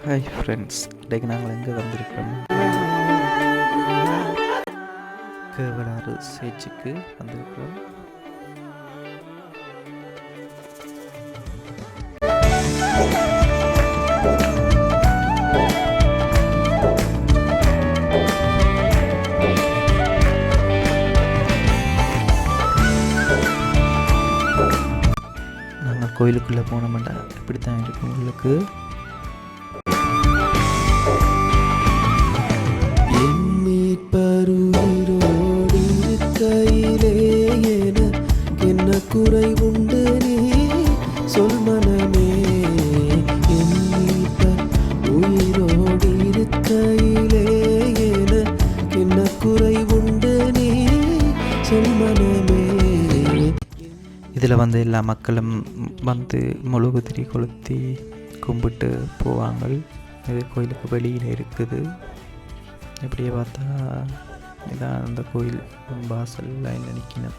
Hi friends, இன்றைக்கு நாங்கள் எங்கே வந்திருக்கோம்? கேவலாறு சேச்சுக்கு வந்திருக்கிறோம். நாங்கள் கோயிலுக்குள்ளே போனோம்டா இப்படி தான் இருக்கும். உங்களுக்கு பருவிரோடு கையிலே என்ன குறை உண்டு நீ சொல் மனமே. உயிரோடு இருக்கையிலே என்ன குறை உண்டு நீ சொல் மனமே. இதில் வந்து எல்லா மக்களும் வந்து மெழுகுதிரி கொளுத்தி கும்பிட்டு போவாங்க. இது கோயிலுக்கு வெளியில் இருக்குது. இப்படியே பார்த்தா இதான் அந்த கோயில் வாசல் லைனில் நிற்கணும்.